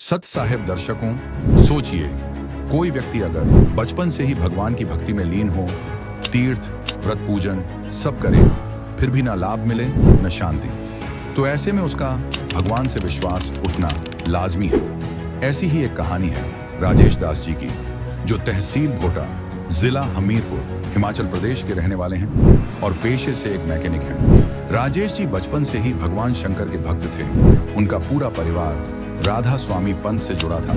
सत साहेब दर्शकों, सोचिए, कोई व्यक्ति अगर बचपन से ही भगवान की भक्ति में लीन हो, तीर्थ व्रत पूजन सब करे, फिर भी ना लाभ मिले न शांति, तो ऐसे में उसका भगवान से विश्वास उठना लाजमी है। ऐसी ही एक कहानी है राजेश दास जी की, जो तहसील भोटा, जिला हमीरपुर, हिमाचल प्रदेश के रहने वाले हैं और पेशे से एक मैकेनिक हैं। राजेश जी बचपन से ही भगवान शंकर के भक्त थे। उनका पूरा परिवार राधा स्वामी पंथ से जुड़ा था,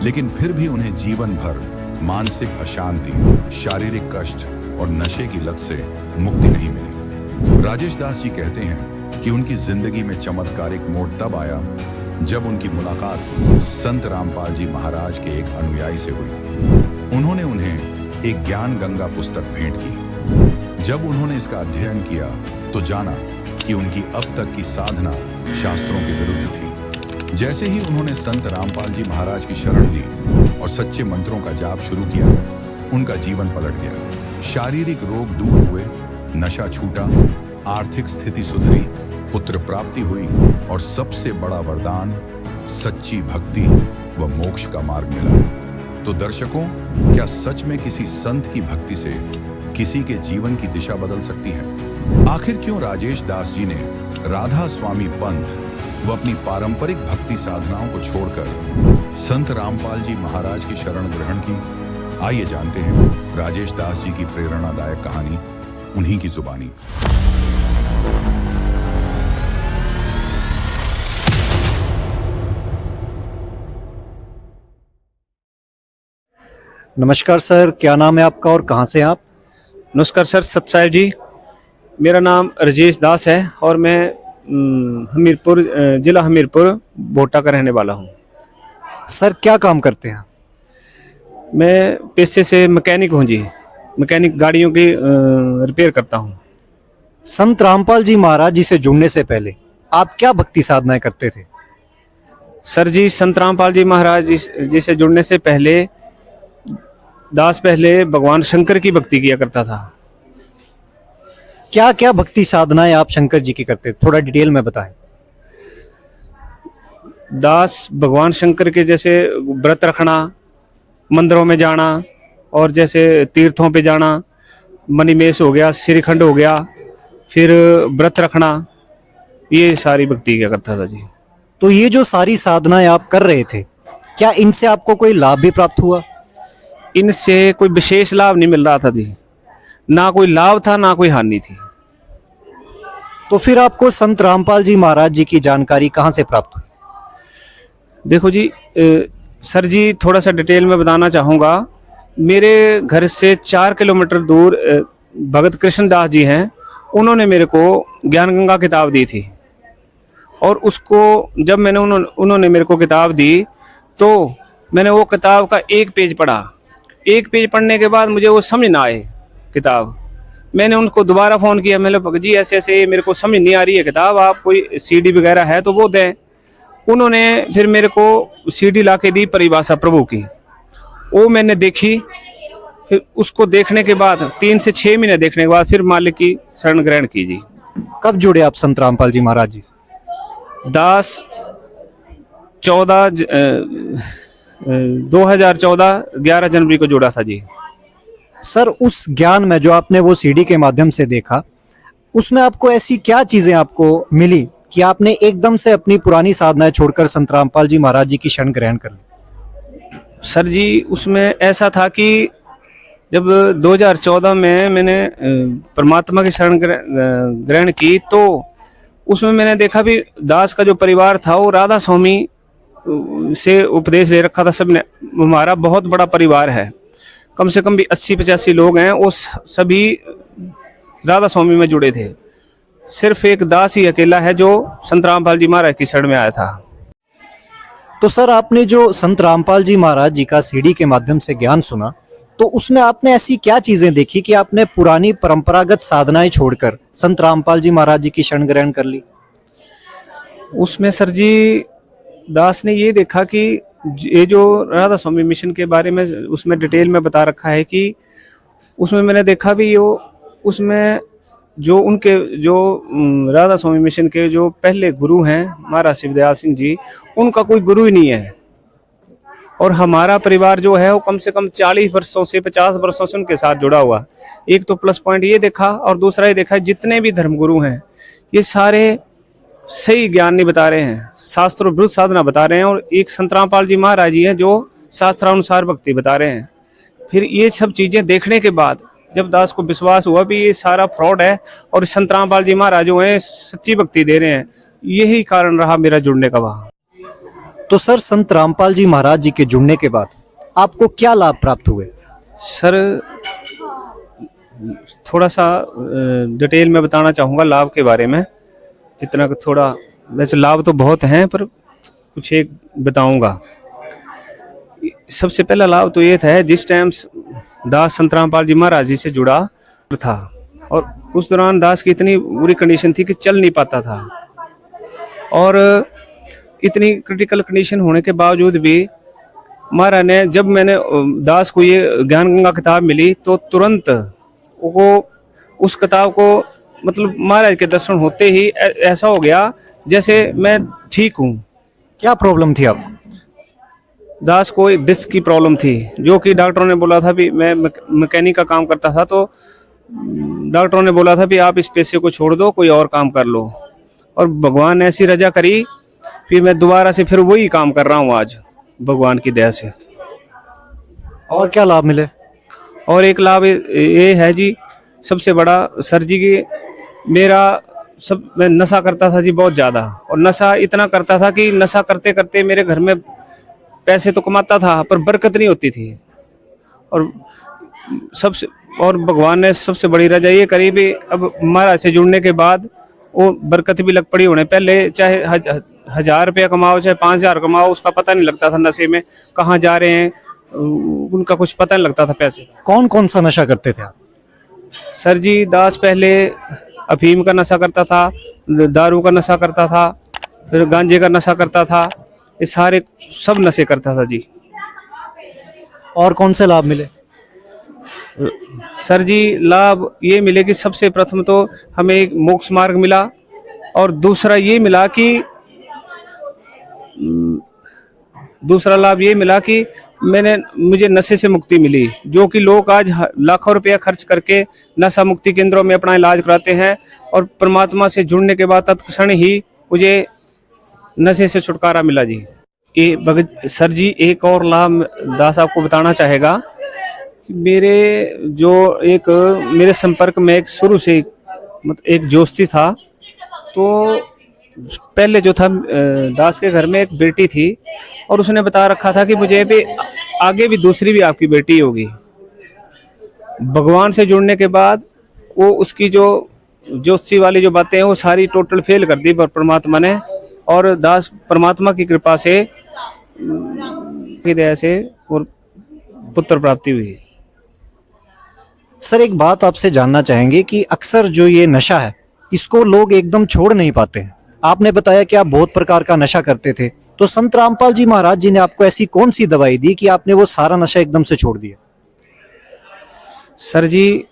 लेकिन फिर भी उन्हें जीवन भर मानसिक अशांति, शारीरिक कष्ट और नशे की लत से मुक्ति नहीं मिली। राजेश दास जी कहते हैं कि उनकी जिंदगी में चमत्कारिक मोड़ तब आया जब उनकी मुलाकात संत रामपाल जी महाराज के एक अनुयायी से हुई। उन्होंने उन्हें एक ज्ञान गंगा पुस्तक भेंट की। जब उन्होंने इसका अध्ययन किया तो जाना कि उनकी अब तक की साधना शास्त्रों के विरुद्ध थी। जैसे ही उन्होंने संत रामपाल जी महाराज की शरण ली और सच्चे मंत्रों का जाप शुरू किया, उनका जीवन पलट गया। शारीरिक रोग दूर हुए, नशा छूटा, आर्थिक स्थिति सुधरी, पुत्र प्राप्ति हुई और सबसे बड़ा वरदान सच्ची भक्ति व मोक्ष का मार्ग मिला। तो दर्शकों, क्या सच में किसी संत की भक्ति से किसी के जीवन की दिशा बदल सकती है? आखिर क्यों राजेश दास जी ने राधा स्वामी पंथ वो अपनी पारंपरिक भक्ति साधनाओं को छोड़कर संत रामपाल जी महाराज की शरण ग्रहण की? आइए जानते हैं राजेश दास जी की प्रेरणादायक कहानी उन्हीं की जुबानी। नमस्कार सर, क्या नाम है आपका और कहाँ से हैं आप? नमस्कार सर, सत साहेब जी, मेरा नाम राजेश दास है और मैं हमीरपुर, जिला हमीरपुर भोटा का रहने वाला हूँ। सर क्या काम करते हैं? मैं पेशे से मैकेनिक हूँ जी। मैकेनिक गाड़ियों की रिपेयर करता हूँ। संत रामपाल जी महाराज जी से जुड़ने से पहले आप क्या भक्ति साधनाएं करते थे? सर जी, संत रामपाल जी महाराज जी से जुड़ने से पहले पहले भगवान शंकर की भक्ति किया करता था। क्या क्या भक्ति साधनाएं आप शंकर जी की करते थे, थोड़ा डिटेल में बताएं। भगवान शंकर के जैसे व्रत रखना, मंदिरों में जाना और जैसे तीर्थों पे जाना, मणिमेश हो गया, श्रीखंड हो गया, फिर व्रत रखना, ये सारी भक्ति किया करता था जी। तो ये जो सारी साधनाएं आप कर रहे थे, क्या इनसे आपको कोई लाभ भी प्राप्त हुआ? इनसे कोई विशेष लाभ नहीं मिल रहा था जी, ना कोई लाभ था ना कोई हानि थी। तो फिर आपको संत रामपाल जी महाराज जी की जानकारी कहाँ से प्राप्त हुई? देखो जी, सर जी, थोड़ा सा डिटेल में बताना चाहूँगा। मेरे घर से 4 किलोमीटर दूर भगत कृष्णदास जी हैं। उन्होंने मेरे को ज्ञान गंगा किताब दी थी और उसको जब उन्होंने मेरे को किताब दी तो मैंने वो किताब का एक पेज पढ़ा। एक पेज पढ़ने के बाद मुझे वो समझ ना आए किताब। मैंने उनको दोबारा फ़ोन किया, मैंने भगत जी ऐसे ऐसे मेरे को समझ नहीं आ रही है किताब, आप कोई सीडी वगैरह है तो वो दें। उन्होंने फिर मेरे को सीडी ला के दी परिभाषा प्रभु की। वो मैंने देखी। फिर उसको देखने के बाद 3 से 6 महीने देखने के बाद फिर मालिक की शरण ग्रहण की जी। कब जुड़े आप संत रामपाल जी महाराज जी से? 2014 11 जनवरी को जुड़ा था जी। सर, उस ज्ञान में जो आपने वो सीडी के माध्यम से देखा, उसमें आपको ऐसी क्या चीजें आपको मिली कि आपने एकदम से अपनी पुरानी साधनाएं छोड़कर संत रामपाल जी महाराज जी की शरण ग्रहण कर ली? सर जी, उसमें ऐसा था कि जब 2014 में मैंने परमात्मा की शरण ग्रहण की तो उसमें मैंने देखा भी दास का जो परिवार था वो राधा स्वामी से उपदेश ले रखा था सबने। हमारा बहुत बड़ा परिवार है, कम से कम भी 80-85 लोग हैं, वो सभी राधा स्वामी में जुड़े थे। सिर्फ एक दास ही अकेला है जो संत रामपाल जी महाराज की शरण में आया था। तो सर, आपने जो संत रामपाल जी महाराज जी का सीडी के माध्यम से ज्ञान सुना, तो उसमें आपने ऐसी क्या चीजें देखी कि आपने पुरानी परंपरागत साधनाएं छोड़कर संत रामपाल जी महाराज जी की शरण ग्रहण कर ली? उसमें सर जी, दास ने ये देखा कि ये जो राधा स्वामी मिशन के बारे में उसमें डिटेल में बता रखा है कि उसमें मैंने देखा भी उसमें जो राधा स्वामी मिशन के जो पहले गुरु हैं महाराज शिवदयाल सिंह जी, उनका कोई गुरु ही नहीं है। और हमारा परिवार जो है वो कम से कम 40 वर्षों से 50 वर्षों से उनके साथ जुड़ा हुआ। एक तो प्लस पॉइंट ये देखा, और दूसरा ये देखा जितने भी धर्मगुरु हैं ये सारे सही ज्ञान नहीं बता रहे हैं, शास्त्र विरुद्ध साधना बता रहे हैं। और एक संत रामपाल जी महाराज जी हैं जो शास्त्रानुसार भक्ति बता रहे हैं। फिर ये सब चीजें देखने के बाद जब दास को विश्वास हुआ भी ये सारा फ्रॉड है और संत रामपाल जी महाराज जो हैं सच्ची भक्ति दे रहे हैं, यही कारण रहा मेरा जुड़ने का वहाँ। तो सर, संत रामपाल जी महाराज जी के जुड़ने के बाद आपको क्या लाभ प्राप्त हुए? सर थोड़ा सा डिटेल में बताना चाहूँगा लाभ के बारे में, जितना थोड़ा, वैसे लाभ तो बहुत हैं पर कुछ एक बताऊँगा। सबसे पहला लाभ तो ये था, जिस टाइम दास संत रामपाल जी महाराज जी से जुड़ा था और उस दौरान दास की इतनी बुरी कंडीशन थी कि चल नहीं पाता था, और इतनी क्रिटिकल कंडीशन होने के बावजूद भी महाराज ने, जब मैंने दास को ये ज्ञान गंगा किताब मिली तो तुरंत वो उस किताब को, मतलब महाराज के दर्शन होते ही ऐसा हो गया जैसे मैं ठीक हूँ। क्या प्रॉब्लम थी आपको? दास को एक डिस्क की प्रॉब्लम थी, जो कि डॉक्टरों ने बोला था भी, मैं मैकेनिक का काम करता था तो डॉक्टरों ने बोला था भी आप इस पेशे को छोड़ दो, कोई और काम कर लो। और भगवान ने ऐसी रजा करी, फिर मैं दोबारा से फिर वही काम कर रहा हूँ आज भगवान की दया से। और क्या लाभ मिले? और एक लाभ ये है जी, सबसे बड़ा सर जी की, मैं नशा करता था जी बहुत ज़्यादा, और नशा इतना करता था कि नशा करते करते मेरे घर में पैसे तो कमाता था पर बरकत नहीं होती थी। और भगवान ने सबसे बड़ी रजा ये करी भी, अब महाराज से जुड़ने के बाद वो बरकत भी लग पड़ी होने। पहले चाहे 1000 रुपया कमाओ चाहे 5000 कमाओ, उसका पता नहीं लगता था नशे में कहाँ जा रहे हैं, उनका कुछ पता नहीं लगता था पैसे। कौन कौन सा नशा करते थे आप? सर जी दास पहले अफीम का नशा करता था, दारू का नशा करता था, फिर गांजे का नशा करता था, ये सारे सब नशे करता था जी। और कौन से लाभ मिले? सर जी लाभ ये मिले कि सबसे प्रथम तो हमें एक मोक्ष मार्ग मिला, और दूसरा लाभ ये मिला कि मुझे नशे से मुक्ति मिली, जो कि लोग आज लाखों रुपया खर्च करके नशा मुक्ति केंद्रों में अपना इलाज कराते हैं, और परमात्मा से जुड़ने के बाद तत्क्षण ही मुझे नशे से छुटकारा मिला जी। ये भगत सर जी एक और लाभ दास आपको बताना चाहेगा कि मेरे संपर्क में एक शुरू से एक जोशी था। तो पहले जो था दास के घर में एक बेटी थी, और उसने बता रखा था कि मुझे भी आगे भी दूसरी भी आपकी बेटी होगी। भगवान से जुड़ने के बाद वो उसकी जो जोशी वाली जो बातें हैं वो सारी टोटल फेल कर दी परमात्मा ने, और दास परमात्मा की कृपा से दया से और पुत्र प्राप्ति हुई। सर, एक बात आपसे जानना चाहेंगे कि अक्सर जो ये नशा है इसको लोग एकदम छोड़ नहीं पाते हैं। आपने बताया कि आप बहुत प्रकार का नशा करते थे, तो संत रामपाल जी महाराज जी ने आपको ऐसी कौन सी दवाई दी कि आपने वो सारा नशा एकदम से छोड़ दिया? सर जी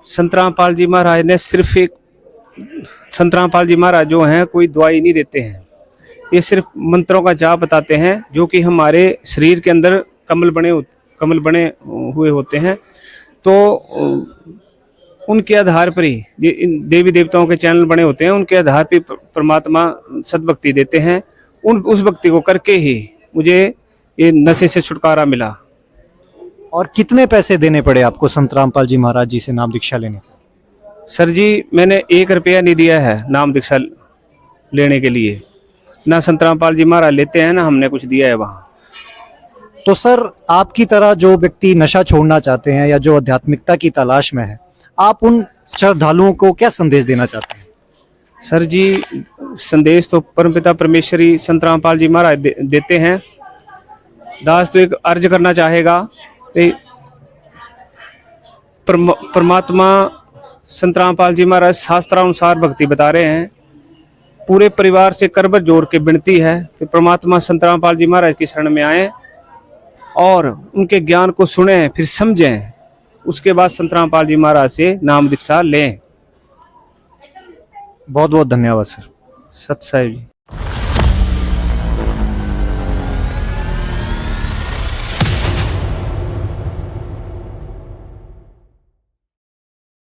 संत रामपाल जी महाराज ने संत रामपाल जी महाराज जो हैं कोई दवाई नहीं देते हैं, ये सिर्फ मंत्रों का जाप बताते हैं, जो कि हमारे शरीर के अंदर कमल बने हुए होते हैं। तो उनके आधार पर ही इन देवी देवताओं के चैनल बने होते हैं, उनके आधार पर परमात्मा सद्भक्ति देते हैं। उस भक्ति को करके ही मुझे ये नशे से छुटकारा मिला। और कितने पैसे देने पड़े आपको संत रामपाल जी महाराज जी से नाम दीक्षा लेने? सर जी मैंने 1 रुपया नहीं दिया है नाम दीक्षा लेने के लिए, ना संत रामपाल जी महाराज लेते हैं ना हमने कुछ दिया है वहाँ। तो सर, आपकी तरह जो व्यक्ति नशा छोड़ना चाहते हैं या जो आध्यात्मिकता की तलाश में है, आप उन श्रद्धालुओं को क्या संदेश देना चाहते हैं? सर जी संदेश तो परमपिता परमेश्वरी संत रामपाल जी महाराज देते हैं। दास तो एक अर्ज करना चाहेगा, परमात्मा संत रामपाल जी महाराज शास्त्रानुसार भक्ति बता रहे हैं। पूरे परिवार से करबट जोड़ के विनती है कि परमात्मा संत रामपाल जी महाराज की शरण में आए और उनके ज्ञान को सुने, फिर समझें, उसके बाद संत रामपाल जी महाराज से नाम दीक्षा लें। बहुत बहुत धन्यवाद सर। सत साहिब जी।